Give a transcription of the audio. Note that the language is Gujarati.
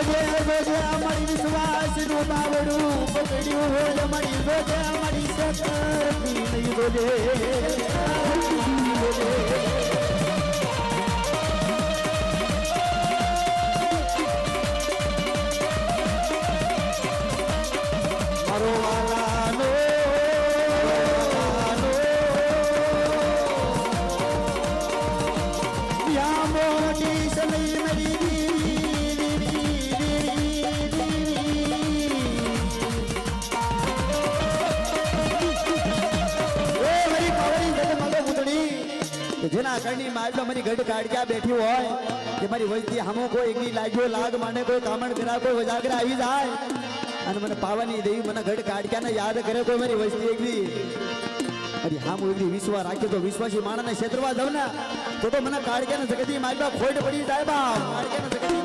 જોજે અમારી વિશ્વાસ નું બાવડું પકડ્યું હોય અમારી જોજે અમારી શક્તિ નહીં જોજે મારો વાલાનો યા મોટી સમય મરી જેના કરની મારલો મારી ગઢ કાઢ્યા બેઠી હોય કે મારી વજતી હામો કોઈ એકની લાગ્યો લાગ માને કોઈ કામણ કરા કોઈ વજાગરા આવી જાય અને મને પાવાની દેવી મને ગઢ કાઢ્યા ને યાદ કરે કોઈ મારી વજતી એકની અરે હામો એકની વિશ્વાસ રાખ્યો તો વિશ્વાસી માણસને ક્ષેત્રવા દઉં ને તો મને કાઢ્યા ને જગતી મારવા ખોટ પડી જાય બા કાઢ્યા ને જગતી